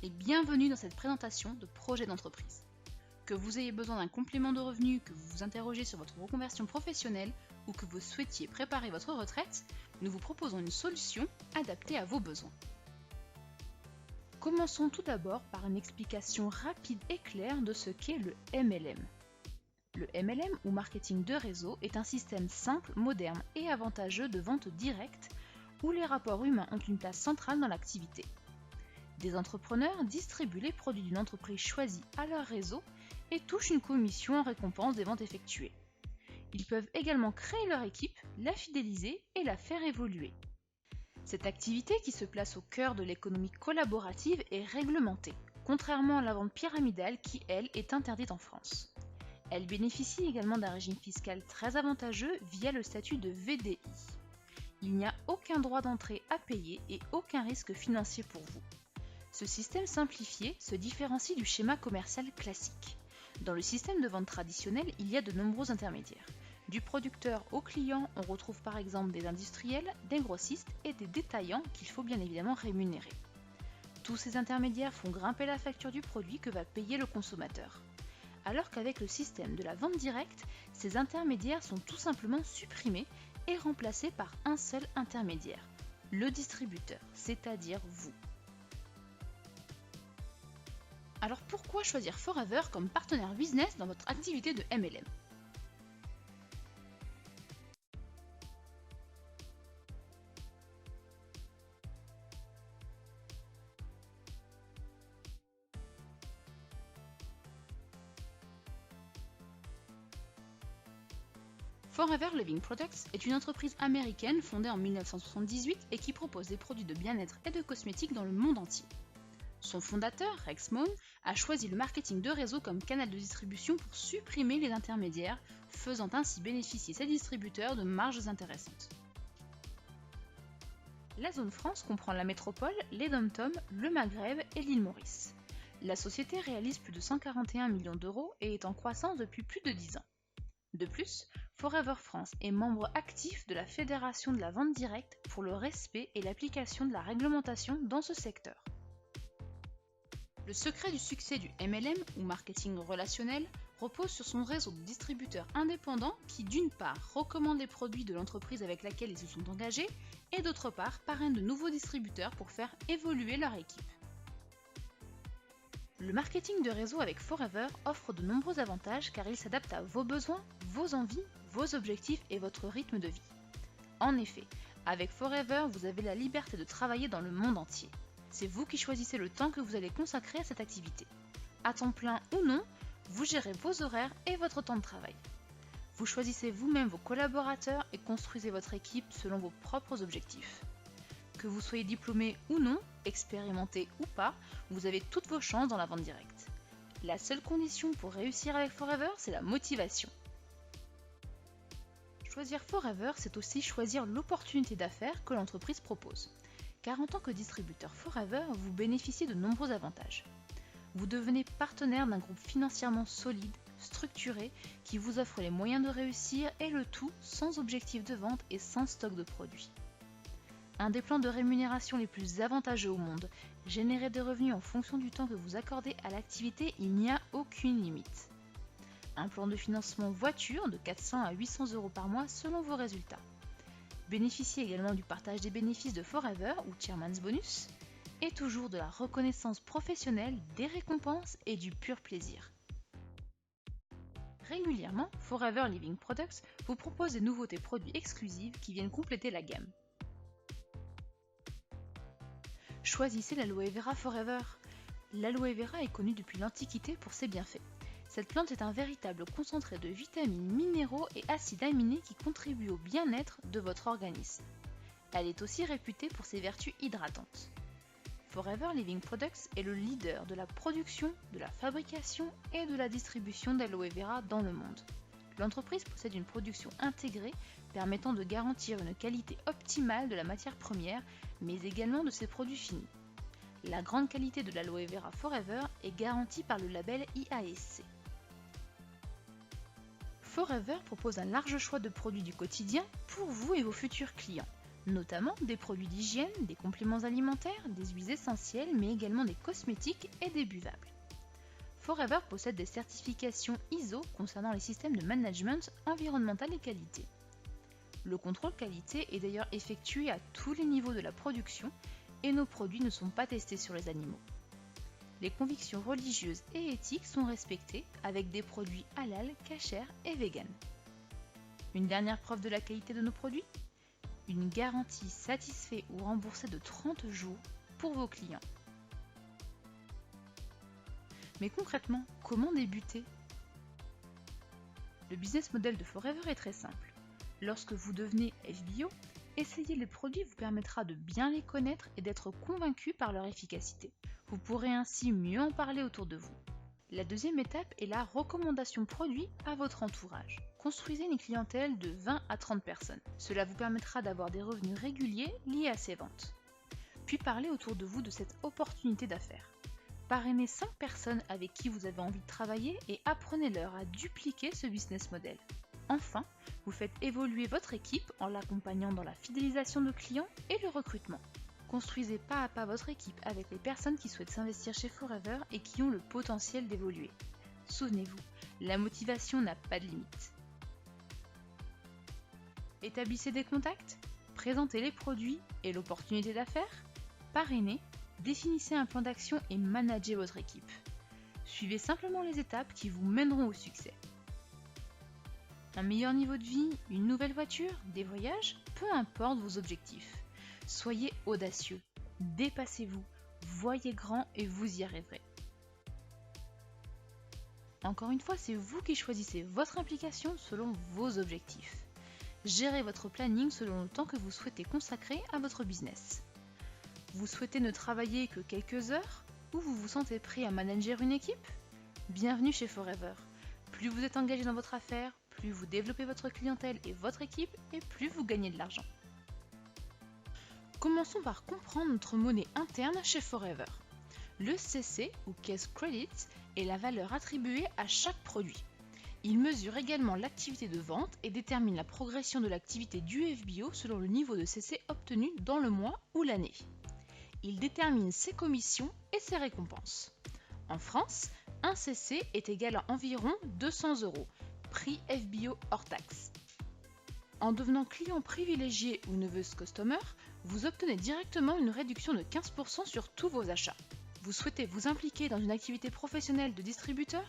et bienvenue dans cette présentation de projet d'entreprise. Que vous ayez besoin d'un complément de revenu, que vous vous interrogez sur votre reconversion professionnelle ou que vous souhaitiez préparer votre retraite, nous vous proposons une solution adaptée à vos besoins. Commençons tout d'abord par une explication rapide et claire de ce qu'est le MLM. Le MLM ou marketing de réseau est un système simple, moderne et avantageux de vente directe où les rapports humains ont une place centrale dans l'activité. Des entrepreneurs distribuent les produits d'une entreprise choisie à leur réseau et touchent une commission en récompense des ventes effectuées. Ils peuvent également créer leur équipe, la fidéliser et la faire évoluer. Cette activité qui se place au cœur de l'économie collaborative est réglementée, contrairement à la vente pyramidale qui, elle, est interdite en France. Elle bénéficie également d'un régime fiscal très avantageux via le statut de VDI. Il n'y a aucun droit d'entrée à payer et aucun risque financier pour vous. Ce système simplifié se différencie du schéma commercial classique. Dans le système de vente traditionnel, il y a de nombreux intermédiaires. Du producteur au client, on retrouve par exemple des industriels, des grossistes et des détaillants qu'il faut bien évidemment rémunérer. Tous ces intermédiaires font grimper la facture du produit que va payer le consommateur. Alors qu'avec le système de la vente directe, ces intermédiaires sont tout simplement supprimés et remplacés par un seul intermédiaire, le distributeur, c'est-à-dire vous. Alors pourquoi choisir Forever comme partenaire business dans votre activité de MLM ? Forever Living Products est une entreprise américaine fondée en 1978 et qui propose des produits de bien-être et de cosmétiques dans le monde entier. Son fondateur, Rex Mohn, a choisi le marketing de réseau comme canal de distribution pour supprimer les intermédiaires, faisant ainsi bénéficier ses distributeurs de marges intéressantes. La zone France comprend la métropole, les DOM-TOM, le Maghreb et l'île Maurice. La société réalise plus de 141 millions d'euros et est en croissance depuis plus de 10 ans. De plus, Forever France est membre actif de la Fédération de la vente directe pour le respect et l'application de la réglementation dans ce secteur. Le secret du succès du MLM ou marketing relationnel repose sur son réseau de distributeurs indépendants qui d'une part recommandent les produits de l'entreprise avec laquelle ils se sont engagés et d'autre part parrainent de nouveaux distributeurs pour faire évoluer leur équipe. Le marketing de réseau avec Forever offre de nombreux avantages car il s'adapte à vos besoins, vos envies, vos objectifs et votre rythme de vie. En effet, avec Forever, vous avez la liberté de travailler dans le monde entier. C'est vous qui choisissez le temps que vous allez consacrer à cette activité. À temps plein ou non, vous gérez vos horaires et votre temps de travail. Vous choisissez vous-même vos collaborateurs et construisez votre équipe selon vos propres objectifs. Que vous soyez diplômé ou non, expérimenté ou pas, vous avez toutes vos chances dans la vente directe. La seule condition pour réussir avec Forever, c'est la motivation. Choisir Forever, c'est aussi choisir l'opportunité d'affaires que l'entreprise propose. Car en tant que distributeur Forever, vous bénéficiez de nombreux avantages. Vous devenez partenaire d'un groupe financièrement solide, structuré, qui vous offre les moyens de réussir et le tout sans objectif de vente et sans stock de produits. Un des plans de rémunération les plus avantageux au monde, générer des revenus en fonction du temps que vous accordez à l'activité, il n'y a aucune limite. Un plan de financement voiture de 400 à 800 € par mois selon vos résultats. Bénéficiez également du partage des bénéfices de Forever ou Chairman's Bonus, et toujours de la reconnaissance professionnelle, des récompenses et du pur plaisir. Régulièrement, Forever Living Products vous propose des nouveautés produits exclusives qui viennent compléter la gamme. Choisissez l'aloe vera Forever. L'aloe vera est connue depuis l'Antiquité pour ses bienfaits. Cette plante est un véritable concentré de vitamines, minéraux et acides aminés qui contribuent au bien-être de votre organisme. Elle est aussi réputée pour ses vertus hydratantes. Forever Living Products est le leader de la production, de la fabrication et de la distribution d'aloe vera dans le monde. L'entreprise possède une production intégrée permettant de garantir une qualité optimale de la matière première, mais également de ses produits finis. La grande qualité de l'aloe vera Forever est garantie par le label IASC. Forever propose un large choix de produits du quotidien pour vous et vos futurs clients. notamment des produits d'hygiène, des compléments alimentaires, des huiles essentielles, mais également des cosmétiques et des buvables. Forever possède des certifications ISO concernant les systèmes de management environnemental et qualité. Le contrôle qualité est d'ailleurs effectué à tous les niveaux de la production et nos produits ne sont pas testés sur les animaux. Les convictions religieuses et éthiques sont respectées avec des produits halal, kasher et vegan. Une dernière preuve de la qualité de nos produits ? Une garantie satisfait ou remboursée de 30 jours pour vos clients. Mais concrètement, comment débuter ? Le business model de Forever est très simple. Lorsque vous devenez FBO, essayer les produits vous permettra de bien les connaître et d'être convaincu par leur efficacité. Vous pourrez ainsi mieux en parler autour de vous. La deuxième étape est la recommandation produit à votre entourage. Construisez une clientèle de 20 à 30 personnes. Cela vous permettra d'avoir des revenus réguliers liés à ces ventes. Puis parlez autour de vous de cette opportunité d'affaires. Parrainez 5 personnes avec qui vous avez envie de travailler et apprenez-leur à dupliquer ce business model. Enfin, vous faites évoluer votre équipe en l'accompagnant dans la fidélisation de clients et le recrutement. Construisez pas à pas votre équipe avec les personnes qui souhaitent s'investir chez Forever et qui ont le potentiel d'évoluer. Souvenez-vous, la motivation n'a pas de limite. Établissez des contacts, présentez les produits et l'opportunité d'affaires, parrainez, définissez un plan d'action et managez votre équipe. Suivez simplement les étapes qui vous mèneront au succès. Un meilleur niveau de vie, une nouvelle voiture, des voyages, peu importe vos objectifs. Soyez audacieux, dépassez-vous, voyez grand et vous y arriverez. Encore une fois, c'est vous qui choisissez votre implication selon vos objectifs. Gérez votre planning selon le temps que vous souhaitez consacrer à votre business. Vous souhaitez ne travailler que quelques heures ou vous vous sentez prêt à manager une équipe ? Bienvenue chez Forever. Plus vous êtes engagé dans votre affaire, plus vous développez votre clientèle et votre équipe et plus vous gagnez de l'argent. Commençons par comprendre notre monnaie interne chez Forever. Le CC ou Case Credit est la valeur attribuée à chaque produit. Il mesure également l'activité de vente et détermine la progression de l'activité du FBO selon le niveau de CC obtenu dans le mois ou l'année. Il détermine ses commissions et ses récompenses. En France, un CC est égal à environ 200 €, prix FBO hors taxe. En devenant client privilégié ou Nervous Customer, vous obtenez directement une réduction de 15% sur tous vos achats. Vous souhaitez vous impliquer dans une activité professionnelle de distributeur ?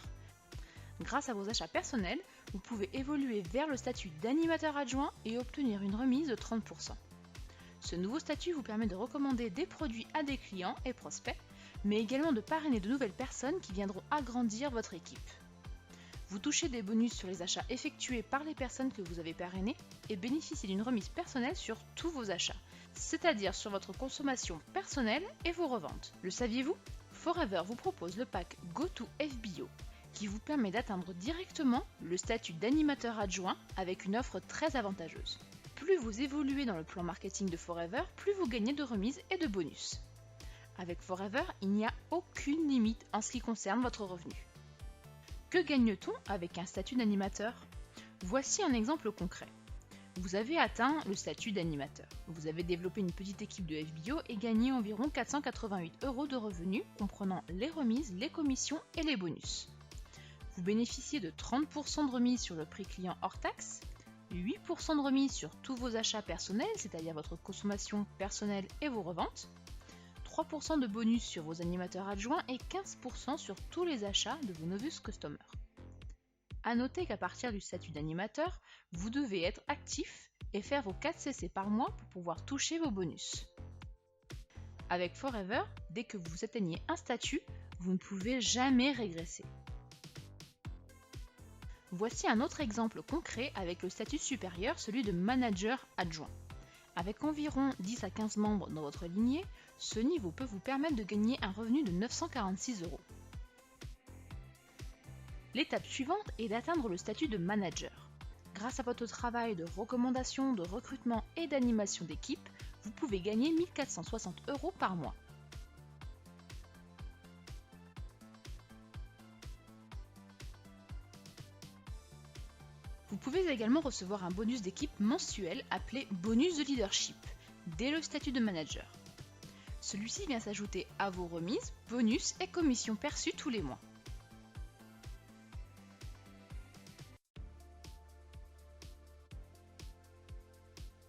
Grâce à vos achats personnels, vous pouvez évoluer vers le statut d'animateur adjoint et obtenir une remise de 30%. Ce nouveau statut vous permet de recommander des produits à des clients et prospects, mais également de parrainer de nouvelles personnes qui viendront agrandir votre équipe. Vous touchez des bonus sur les achats effectués par les personnes que vous avez parrainées et bénéficiez d'une remise personnelle sur tous vos achats, c'est-à-dire sur votre consommation personnelle et vos reventes. Le saviez-vous ? Forever vous propose le pack GoToFBO qui vous permet d'atteindre directement le statut d'animateur adjoint avec une offre très avantageuse. Plus vous évoluez dans le plan marketing de Forever, plus vous gagnez de remises et de bonus. Avec Forever, il n'y a aucune limite en ce qui concerne votre revenu. Que gagne-t-on avec un statut d'animateur ? Voici un exemple concret. Vous avez atteint le statut d'animateur. Vous avez développé une petite équipe de FBO et gagné environ 488 € de revenus, comprenant les remises, les commissions et les bonus. Vous bénéficiez de 30% de remise sur le prix client hors taxe, 8% de remise sur tous vos achats personnels, c'est-à-dire votre consommation personnelle et vos reventes, 3% de bonus sur vos animateurs adjoints et 15% sur tous les achats de vos Nervous Customers. A noter qu'à partir du statut d'animateur, vous devez être actif et faire vos 4 CC par mois pour pouvoir toucher vos bonus. Avec Forever, dès que vous atteignez un statut, vous ne pouvez jamais régresser. Voici un autre exemple concret avec le statut supérieur, celui de manager adjoint. Avec environ 10 à 15 membres dans votre lignée, ce niveau peut vous permettre de gagner un revenu de 946 €. L'étape suivante est d'atteindre le statut de manager. Grâce à votre travail de recommandation, de recrutement et d'animation d'équipe, vous pouvez gagner 1 460 € par mois. Vous pouvez également recevoir un bonus d'équipe mensuel appelé bonus de leadership, dès le statut de manager. Celui-ci vient s'ajouter à vos remises, bonus et commissions perçues tous les mois.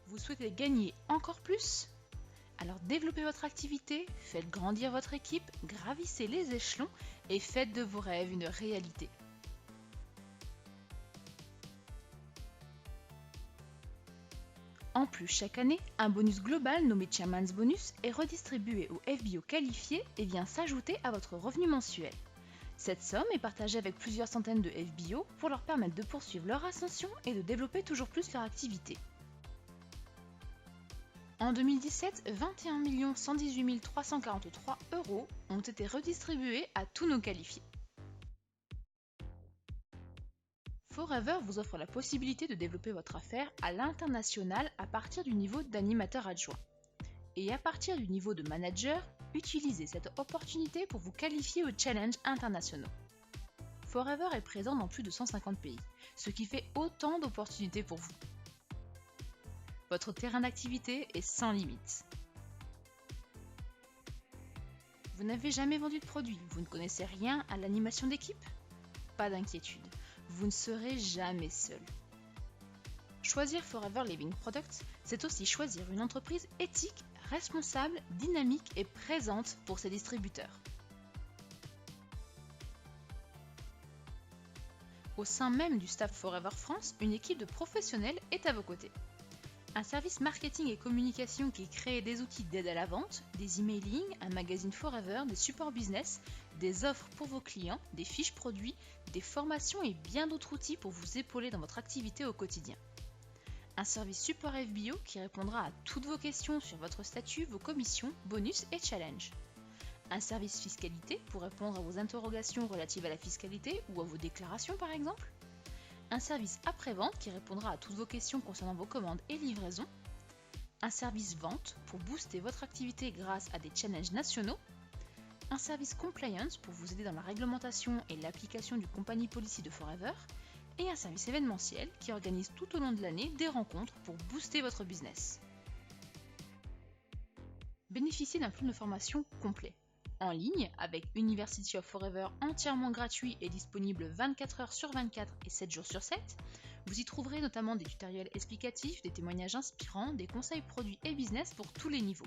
Vous souhaitez gagner encore plus? Alors développez votre activité, faites grandir votre équipe, gravissez les échelons et faites de vos rêves une réalité. En plus, chaque année, un bonus global nommé Chairman's Bonus est redistribué aux FBO qualifiés et vient s'ajouter à votre revenu mensuel. Cette somme est partagée avec plusieurs centaines de FBO pour leur permettre de poursuivre leur ascension et de développer toujours plus leur activité. En 2017, 21 118 343 € ont été redistribués à tous nos qualifiés. Forever vous offre la possibilité de développer votre affaire à l'international à partir du niveau d'animateur adjoint. Et à partir du niveau de manager, utilisez cette opportunité pour vous qualifier aux challenges internationaux. Forever est présent dans plus de 150 pays, ce qui fait autant d'opportunités pour vous. Votre terrain d'activité est sans limite. Vous n'avez jamais vendu de produit, vous ne connaissez rien à l'animation d'équipe? Pas d'inquiétude, vous ne serez jamais seul. Choisir Forever Living Products, c'est aussi choisir une entreprise éthique, responsable, dynamique et présente pour ses distributeurs. Au sein même du staff Forever France, une équipe de professionnels est à vos côtés. Un service marketing et communication qui crée des outils d'aide à la vente, des emailing, un magazine Forever, des supports business, des offres pour vos clients, des fiches produits, des formations et bien d'autres outils pour vous épauler dans votre activité au quotidien. Un service support FBO qui répondra à toutes vos questions sur votre statut, vos commissions, bonus et challenges. Un service fiscalité pour répondre à vos interrogations relatives à la fiscalité ou à vos déclarations par exemple. Un service après-vente qui répondra à toutes vos questions concernant vos commandes et livraisons. Un service vente pour booster votre activité grâce à des challenges nationaux. Un service compliance pour vous aider dans la réglementation et l'application du company policy de Forever. Et un service événementiel qui organise tout au long de l'année des rencontres pour booster votre business. Bénéficiez d'un plan de formation complet. En ligne, avec University of Forever entièrement gratuit et disponible 24 heures sur 24 et 7 jours sur 7, vous y trouverez notamment des tutoriels explicatifs, des témoignages inspirants, des conseils produits et business pour tous les niveaux.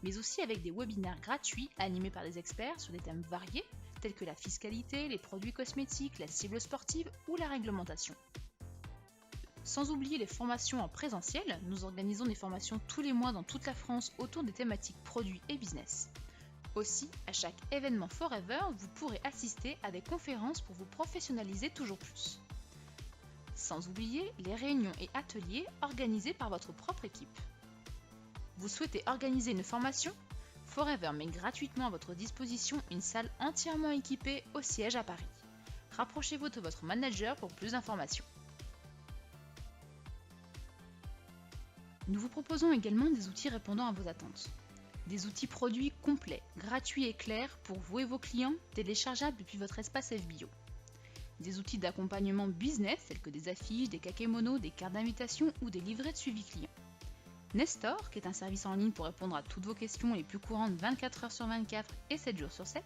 Mais aussi avec des webinaires gratuits animés par des experts sur des thèmes variés, tels que la fiscalité, les produits cosmétiques, la cible sportive ou la réglementation. Sans oublier les formations en présentiel, nous organisons des formations tous les mois dans toute la France autour des thématiques produits et business. Aussi, à chaque événement Forever, vous pourrez assister à des conférences pour vous professionnaliser toujours plus. Sans oublier les réunions et ateliers organisés par votre propre équipe. Vous souhaitez organiser une formation? Forever met gratuitement à votre disposition une salle entièrement équipée au siège à Paris. Rapprochez-vous de votre manager pour plus d'informations. Nous vous proposons également des outils répondant à vos attentes. Des outils produits complets, gratuits et clairs pour vous et vos clients, téléchargeables depuis votre espace FBO. Des outils d'accompagnement business tels que des affiches, des kakémonos, des cartes d'invitation ou des livrets de suivi client. Nestor, qui est un service en ligne pour répondre à toutes vos questions les plus courantes 24 heures sur 24 et 7 jours sur 7.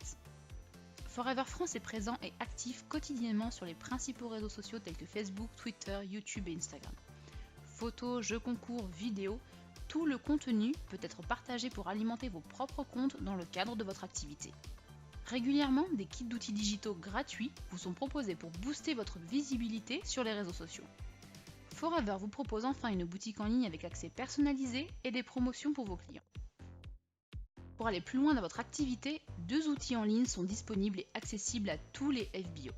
Forever France est présent et actif quotidiennement sur les principaux réseaux sociaux tels que Facebook, Twitter, YouTube et Instagram. Photos, jeux concours, vidéos, tout le contenu peut être partagé pour alimenter vos propres comptes dans le cadre de votre activité. Régulièrement, des kits d'outils digitaux gratuits vous sont proposés pour booster votre visibilité sur les réseaux sociaux. Forever vous propose enfin une boutique en ligne avec accès personnalisé et des promotions pour vos clients. Pour aller plus loin dans votre activité, 2 outils en ligne sont disponibles et accessibles à tous les FBO.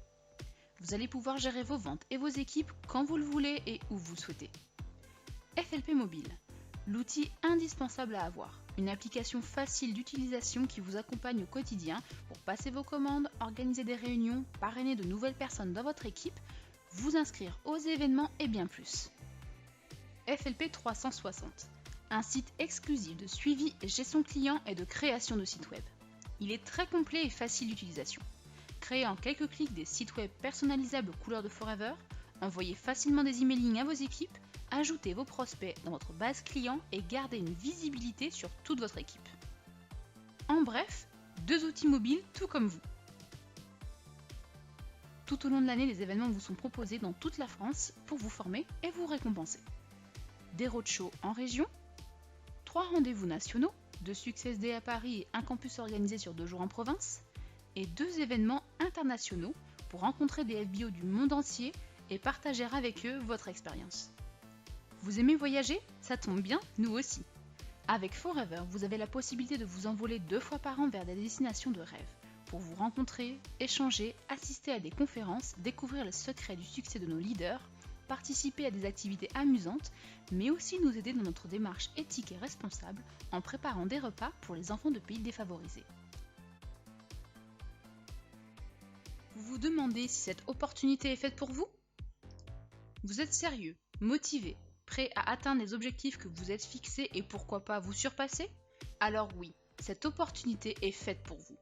Vous allez pouvoir gérer vos ventes et vos équipes quand vous le voulez et où vous le souhaitez. FLP Mobile, l'outil indispensable à avoir. Une application facile d'utilisation qui vous accompagne au quotidien pour passer vos commandes, organiser des réunions, parrainer de nouvelles personnes dans votre équipe, vous inscrire aux événements et bien plus. FLP 360, un site exclusif de suivi et gestion client et de création de sites web. Il est très complet et facile d'utilisation. Créez en quelques clics des sites web personnalisables aux couleurs de Forever, Envoyez facilement des emailing à vos équipes, ajoutez vos prospects dans votre base client et gardez une visibilité sur toute votre équipe. En bref, 2 outils mobiles tout comme vous. Tout au long de l'année, des événements vous sont proposés dans toute la France pour vous former et vous récompenser. Des roadshows en région, 3 rendez-vous nationaux, 2 Success Day à Paris et un campus organisé sur 2 jours en province, et 2 événements internationaux pour rencontrer des FBO du monde entier et partager avec eux votre expérience. Vous aimez voyager? Ça tombe bien, nous aussi. Avec Forever, vous avez la possibilité de vous envoler 2 fois par an vers des destinations de rêve, pour vous rencontrer, échanger, assister à des conférences, découvrir les secrets du succès de nos leaders, participer à des activités amusantes, mais aussi nous aider dans notre démarche éthique et responsable en préparant des repas pour les enfants de pays défavorisés. Vous vous demandez si cette opportunité est faite pour vous? Vous êtes sérieux, motivé, prêt à atteindre les objectifs que vous êtes fixés et pourquoi pas vous surpasser? Alors oui, cette opportunité est faite pour vous.